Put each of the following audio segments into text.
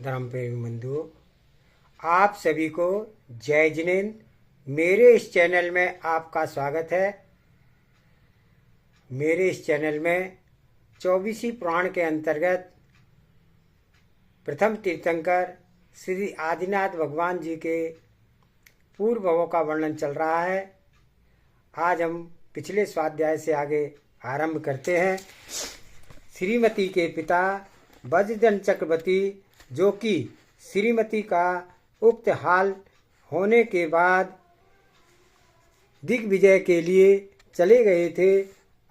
धर्म प्रेमी बंधुओं, आप सभी को जय जिनेन्द्र। मेरे इस चैनल में आपका स्वागत है। मेरे इस चैनल में 24वीं पुराण के अंतर्गत प्रथम तीर्थंकर श्री आदिनाथ भगवान जी के पूर्व भवों का वर्णन चल रहा है। आज हम पिछले स्वाध्याय से आगे आरंभ करते हैं। श्रीमती के पिता वज्रधन चक्रवर्ती, जो कि श्रीमती का उक्त हाल होने के बाद दिग्विजय के लिए चले गए थे,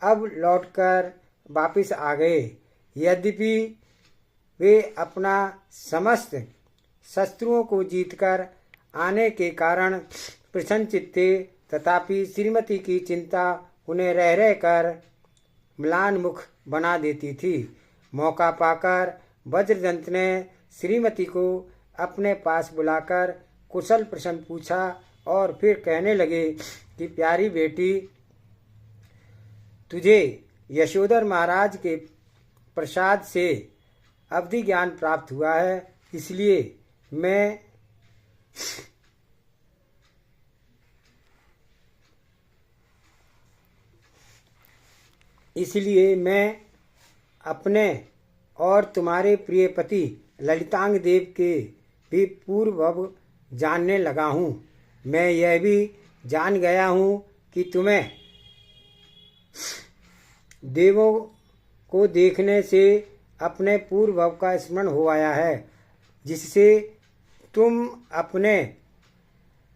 अब लौटकर वापस आ गए। यद्यपि वे अपना समस्त शत्रुओं को जीतकर आने के कारण प्रसन्नचित्त थे, तथापि श्रीमती की चिंता उन्हें रह रह कर म्लान मुख बना देती थी। मौका पाकर वज्रदंत ने श्रीमती को अपने पास बुलाकर कुशल प्रश्न पूछा और फिर कहने लगे कि प्यारी बेटी, तुझे यशोधर महाराज के प्रसाद से अवधि ज्ञान प्राप्त हुआ है, इसलिए मैं अपने और तुम्हारे प्रिय पति ललितांग देव के भी पूर्व भव जानने लगा हूँ। मैं यह भी जान गया हूँ कि तुम्हें देवों को देखने से अपने पूर्व भव का स्मरण हो आया है, जिससे तुम अपने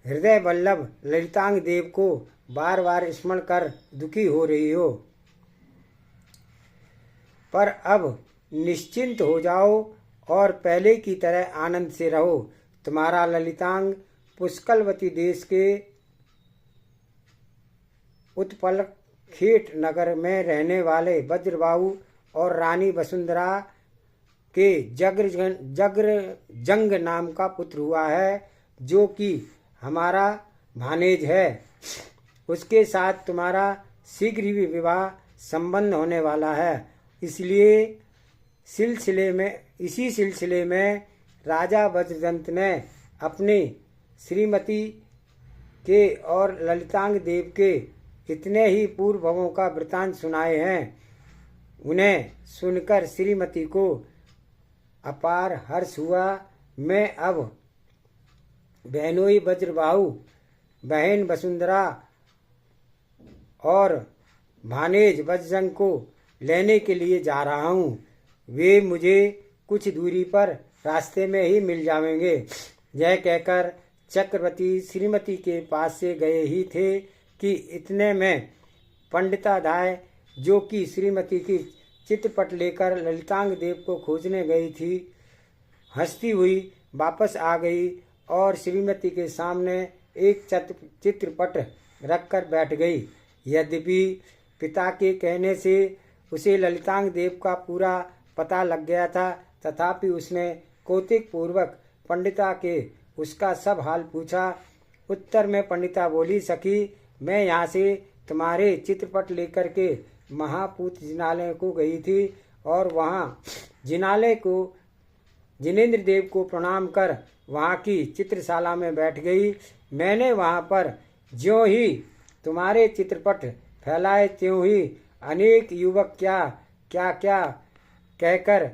हृदय वल्लभ ललितांग देव को बार बार स्मरण कर दुखी हो रही हो। पर अब निश्चिंत हो जाओ और पहले की तरह आनंद से रहो। तुम्हारा ललितांग पुष्कलवती देश के उत्पलखेट नगर में रहने वाले वज्रबाहु और रानी वसुंधरा के जंग नाम का पुत्र हुआ है, जो कि हमारा भानेज है। उसके साथ तुम्हारा शीघ्र ही विवाह संबंध होने वाला है। इसी सिलसिले में राजा वज्रदंत ने अपनी श्रीमती के और ललितांग देव के इतने ही पूर्व भवों का वृतांत सुनाए हैं। उन्हें सुनकर श्रीमती को अपार हर्ष हुआ। मैं अब बहनोई वज्रबाहु, बहन वसुंधरा और भानेज वज्रजंग को लेने के लिए जा रहा हूँ। वे मुझे कुछ दूरी पर रास्ते में ही मिल जाएंगे। यह कहकर चक्रवर्ती श्रीमती के पास से गए ही थे कि इतने में पंडितादाय, जो कि श्रीमती की चित्रपट लेकर ललितांग देव को खोजने गई थी, हंसती हुई वापस आ गई और श्रीमती के सामने एक चित्रपट रखकर बैठ गई। यद्यपि पिता के कहने से उसे ललितांग देव का पूरा पता लग गया था, तथापि उसने कौतुक पूर्वक पंडिता के उसका सब हाल पूछा। उत्तर में पंडिता बोली, सखी, मैं यहाँ से तुम्हारे चित्रपट लेकर के महापूत जिनालय को गई थी और वहाँ जिनेन्द्र देव को प्रणाम कर वहाँ की चित्रशाला में बैठ गई। मैंने वहाँ पर ज्यों ही तुम्हारे चित्रपट फैलाए, त्यों ही अनेक युवक क्या कहकर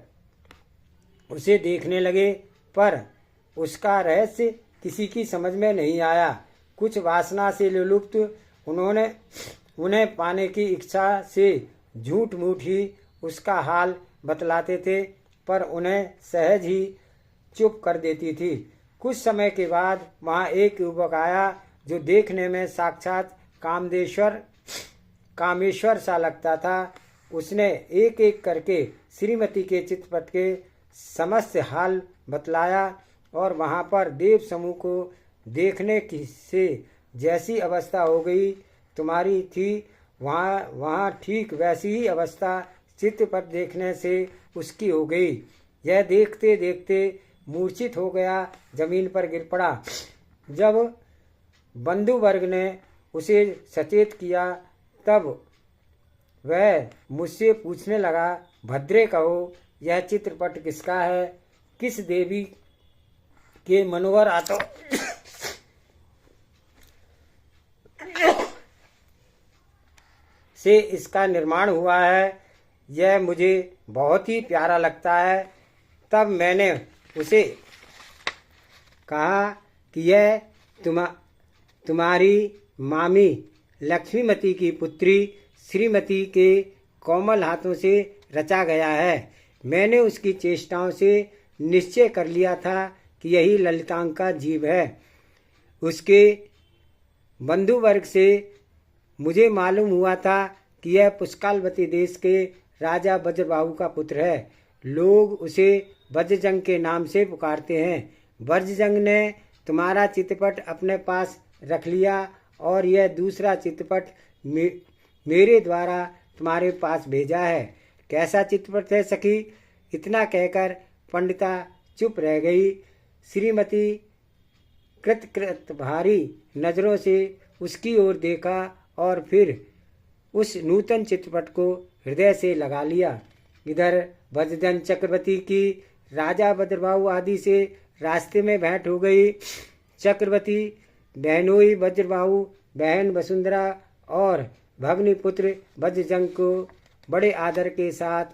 उसे देखने लगे, पर उसका रहस्य किसी की समझ में नहीं आया। कुछ वासना से लुप्त उन्हें पाने की इच्छा से झूठ मूठ ही उसका हाल बतलाते थे, पर उन्हें सहज ही चुप कर देती थी। कुछ समय के बाद वहाँ एक युवक आया, जो देखने में साक्षात कामेश्वर सा लगता था। उसने एक एक करके श्रीमती के चित्रपट के समस्त हाल बतलाया और वहाँ पर देव समूह को देखने की से जैसी अवस्था हो गई तुम्हारी थी, वहाँ ठीक वैसी ही अवस्था चित्रपट देखने से उसकी हो गई। यह देखते देखते मूर्छित हो गया, जमीन पर गिर पड़ा। जब बंधु वर्ग ने उसे सचेत किया, तब वह मुझसे पूछने लगा, भद्रे कहो, यह चित्रपट किसका है? किस देवी के मनोहर हाथों से इसका निर्माण हुआ है, यह मुझे बहुत ही प्यारा लगता है। तब मैंने उसे कहा कि यह तुम्हारी मामी लक्ष्मीमती की पुत्री श्रीमती के कोमल हाथों से रचा गया है। मैंने उसकी चेष्टाओं से निश्चय कर लिया था कि यही ललितांका जीव है। उसके बंधुवर्ग से मुझे मालूम हुआ था कि यह पुष्कलवती देश के राजा वज्रबाहु का पुत्र है। लोग उसे वज्रजंग के नाम से पुकारते हैं। वज्रजंग ने तुम्हारा चित्रपट अपने पास रख लिया और यह दूसरा चित्रपट मेरे द्वारा तुम्हारे पास भेजा है। कैसा चित्रपट है सखी? इतना कहकर पंडिता चुप रह गई। श्रीमती कृत भारी नजरों से उसकी ओर देखा और फिर उस नूतन चित्रपट को हृदय से लगा लिया। इधर वज्रजंग चक्रवर्ती की राजा वज्रबाहु आदि से रास्ते में भेंट हो गई। चक्रवर्ती बहनोई वज्रबाहु बहन वसुंधरा और भग्निपुत्र वज्रजंग को बड़े आदर के साथ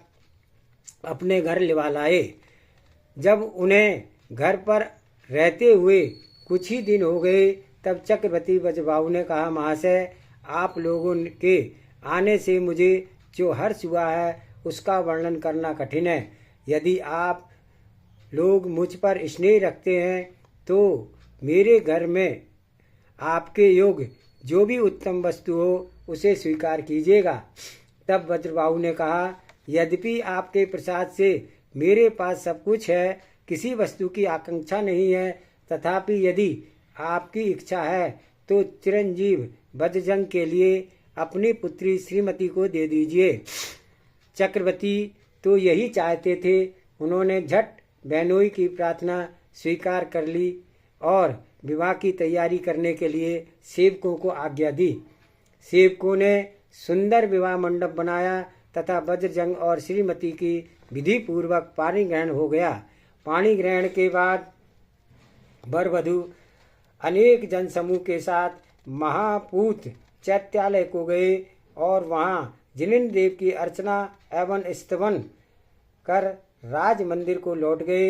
अपने घर लिवा लाए। जब उन्हें घर पर रहते हुए कुछ ही दिन हो गए, तब चक्रवर्ती वज्रबाहु ने कहा, महाशय, आप लोगों के आने से मुझे जो हर्ष हुआ है उसका वर्णन करना कठिन है। यदि आप लोग मुझ पर स्नेह रखते हैं तो मेरे घर में आपके योग जो भी उत्तम वस्तु हो उसे स्वीकार कीजिएगा। तब वज्रबाहु ने कहा, यद्यपि आपके प्रसाद से मेरे पास सब कुछ है, किसी वस्तु की आकांक्षा नहीं है, तथापि यदि आपकी इच्छा है तो चिरंजीव वज्रजंग के लिए अपनी पुत्री श्रीमती को दे दीजिए। चक्रवर्ती तो यही चाहते थे। उन्होंने झट बहनोई की प्रार्थना स्वीकार कर ली और विवाह की तैयारी करने के लिए सेवकों को आज्ञा दी। सेवकों ने सुंदर विवाह मंडप बनाया तथा वज्रजंग और श्रीमती की विधि पूर्वक पाणी ग्रहण हो गया। पाणी ग्रहण के बाद वर वधू अनेक जनसमूह के साथ महापूत चैत्यालय को गए और वहां जिनेन्द्र देव की अर्चना एवं स्तवन कर राज मंदिर को लौट गए।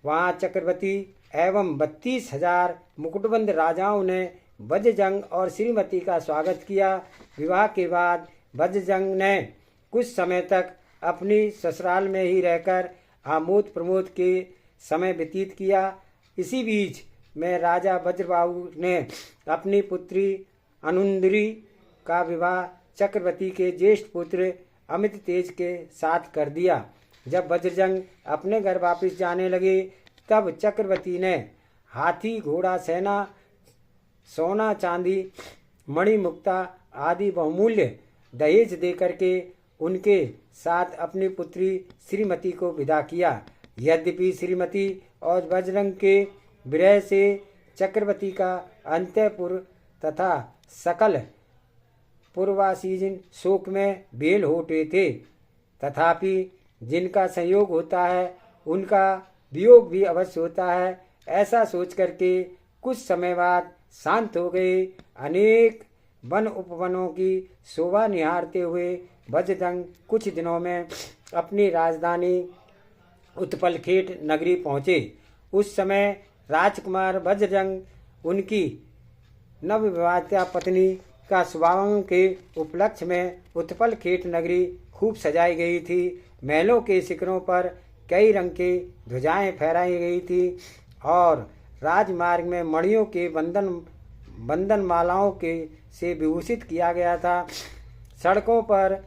वहां चक्रवर्ती एवं 32,000 मुकुटबंद राजाओं ने वज्रजंग और श्रीमती का स्वागत किया। विवाह के बाद वज्रजंग ने कुछ समय तक अपनी ससुराल में ही रहकर आमोद प्रमोद के समय व्यतीत किया। इसी बीच में राजा वज्रबाहु ने अपनी पुत्री अनुंदरी का विवाह चक्रवर्ती के ज्येष्ठ पुत्र अमित तेज के साथ कर दिया। जब वज्रजंग अपने घर वापस जाने लगे, तब चक्रवर्ती ने हाथी, घोड़ा, सेना, सोना, चांदी, मणि, मुक्ता आदि बहुमूल्य दहेज देकर के उनके साथ अपनी पुत्री श्रीमती को विदा किया। यद्यपि श्रीमती और वज्रजंग के विरह से चक्रवर्ती का अंतःपुर तथा सकल पूर्ववासीजन शोक में बेल हो उठे थे, तथापि जिनका संयोग होता है उनका वियोग भी अवश्य होता है। ऐसा सोच करके कुछ समय बाद शांत हो गए। अनेक वन उपवनों की शोभा निहारते हुए वज्रजंग कुछ दिनों में अपनी राजधानी उत्पलखेट नगरी पहुँचे। उस समय राजकुमार वज्रजंग उनकी नवविवाहिता पत्नी का शुभागमन के उपलक्ष्य में उत्पलखेट नगरी खूब सजाई गई थी। महलों के शिखरों पर कई रंग के ध्वजाएं फहराई गई थी और राजमार्ग में मणियों के बंधन मालाओं के से विभूषित किया गया था। सड़कों पर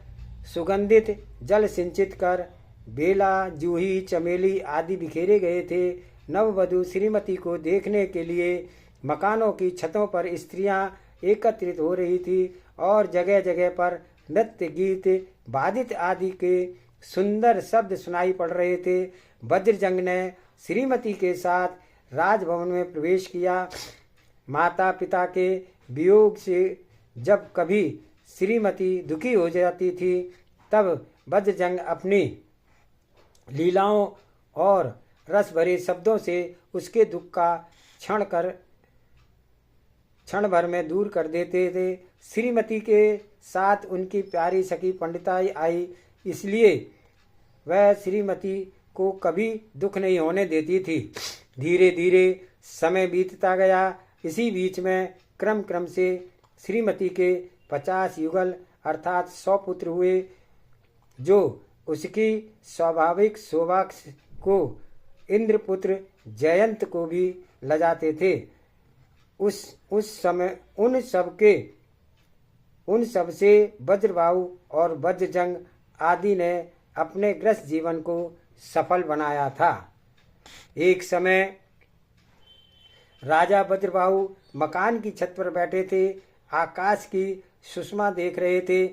सुगंधित जल सिंचित कर बेला, जूही, चमेली आदि बिखेरे गए थे। नववधू श्रीमती को देखने के लिए मकानों की छतों पर स्त्रियां एकत्रित हो रही थी और जगह जगह पर नृत्य, गीत, वादित आदि के सुंदर शब्द सुनाई पड़ रहे थे। वज्रजंग ने श्रीमती के साथ राजभवन में प्रवेश किया। माता पिता के वियोग से जब कभी श्रीमती दुखी हो जाती थी, तब वज्रजंग अपनी लीलाओं और रस भरे शब्दों से उसके दुख का क्षण भर में दूर कर देते थे। श्रीमती के साथ उनकी प्यारी सखी पंडिताई आई, इसलिए वह श्रीमती को कभी दुख नहीं होने देती थी। धीरे धीरे समय बीतता गया। इसी बीच में क्रम क्रम से श्रीमती के 50 युगल अर्थात 100 पुत्र हुए, जो उसकी स्वाभाविक शोभा को इंद्रपुत्र जयंत को भी लजाते थे। उस समय उन सब से वज्रबाहु और वज्रजंग आदि ने अपने ग्रस्त जीवन को सफल बनाया था। एक समय राजा वज्रबाहु मकान की छत पर बैठे थे, आकाश की सुषमा देख रहे थे।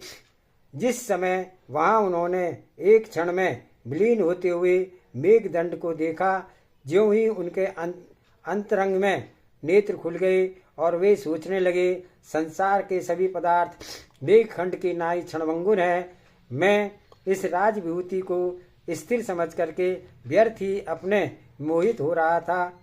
जिस समय वहां उन्होंने एक क्षण में विलीन होते हुए मेघदंड को देखा, ज्यों ही उनके अंतरंग में नेत्र खुल गए और वे सोचने लगे, संसार के सभी पदार्थ मेघखंड की नाई क्षणभंगुर हैं। मैं इस राज विभूति को स्थिर समझ करके व्यर्थ ही अपने मोहित हो रहा था।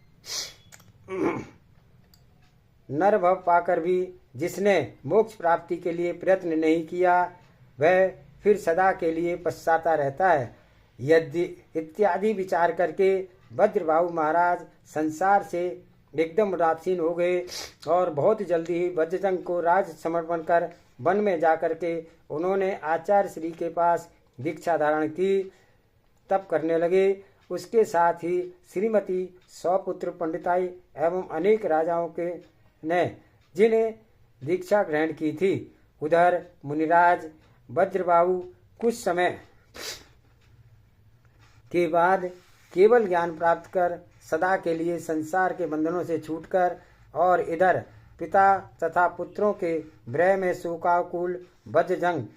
नरभव पाकर भी जिसने मोक्ष प्राप्ति के लिए प्रयत्न नहीं किया, वह फिर सदा के लिए पछताता रहता है। यदि इत्यादि विचार करके वज्रबाहु महाराज संसार से एकदम उदासीन हो गए और बहुत जल्दी ही वज्रजंग को राज समर्पण कर वन में जाकर के उन्होंने आचार्य श्री के पास दीक्षा धारण की, तप करने लगे। उसके साथ ही श्रीमती 100 पुत्र पंडिताई एवं अनेक राजाओं के ने जिन्हें दीक्षा ग्रहण की थी। उधर मुनिराज वज्रबाहु कुछ समय के बाद केवल ज्ञान प्राप्त कर सदा के लिए संसार के बंधनों से छूटकर, और इधर पिता तथा पुत्रों के विरह में शोकाकुल वज्रजंग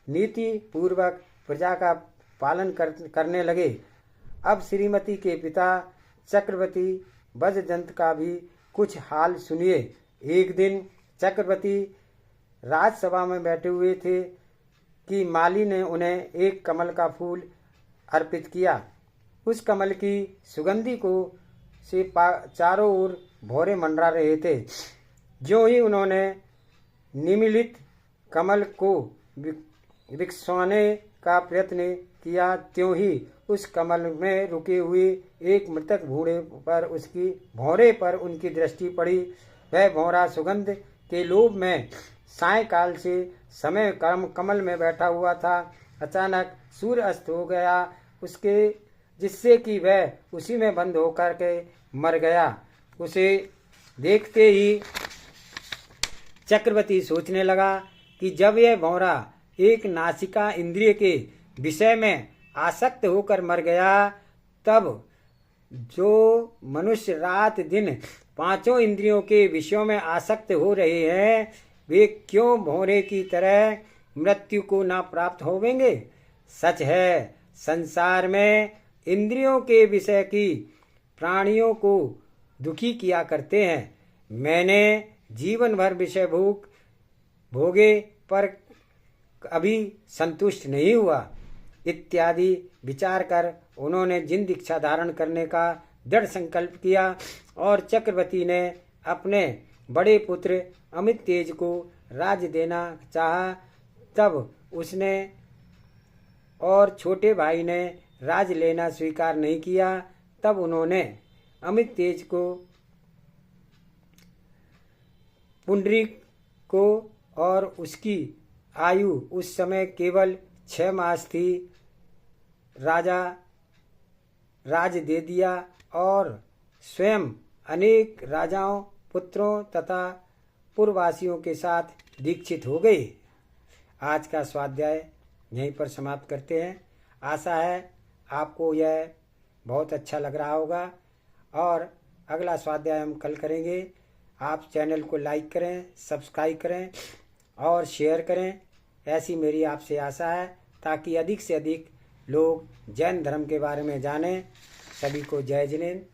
नीति पूर्वक प्रजा का पालन करने लगे। अब श्रीमती के पिता चक्रवर्ती वज्रजंत का भी कुछ हाल सुनिए। एक दिन चक्रवर्ती राजसभा में बैठे हुए थे कि माली ने उन्हें एक कमल का फूल अर्पित किया। उस कमल की सुगंधि को से चारों ओर भौरे मंडरा रहे थे। जो ही उन्होंने निमिलित कमल को विकसाने का प्रयत्न किया, त्यों ही उस कमल में रुके हुए एक मृतक भूरे पर उसकी भौरे पर उनकी दृष्टि पड़ी। वह भौरा सुगंध के लोभ में सायंकाल से समय कमल में बैठा हुआ था। अचानक सूर्य अस्त हो गया उसके, जिससे कि वह उसी में बंद होकर के मर गया। उसे देखते ही चक्रवर्ती सोचने लगा कि जब यह भौरा एक नासिका इंद्रिय के विषय में आसक्त होकर मर गया, तब जो मनुष्य रात दिन पांचों इंद्रियों के विषयों में आसक्त हो रहे हैं, वे क्यों भौरे की तरह मृत्यु को ना प्राप्त होवेंगे। सच है, संसार में इंद्रियों के विषय की प्राणियों को दुखी किया करते हैं। मैंने जीवन भर विषय भोगे पर अभी संतुष्ट नहीं हुआ। इत्यादि विचार कर उन्होंने जिन दीक्षा धारण करने का दृढ़ संकल्प किया और चक्रवर्ती ने अपने बड़े पुत्र अमित तेज को राज्य देना चाहा, तब उसने और छोटे भाई ने राज लेना स्वीकार नहीं किया। तब उन्होंने अमित तेज को पुंडरीक को और उसकी आयु उस समय केवल 6 मास थी, राज दे दिया और स्वयं अनेक राजाओं, पुत्रों तथा पूर्ववासियों के साथ दीक्षित हो गए। आज का स्वाध्याय यहीं पर समाप्त करते हैं। आशा है आपको यह बहुत अच्छा लग रहा होगा और अगला स्वाध्याय हम कल करेंगे। आप चैनल को लाइक करें, सब्सक्राइब करें और शेयर करें, ऐसी मेरी आपसे आशा है, ताकि अधिक से अधिक लोग जैन धर्म के बारे में जानें। सभी को जय जिनेन्द्र।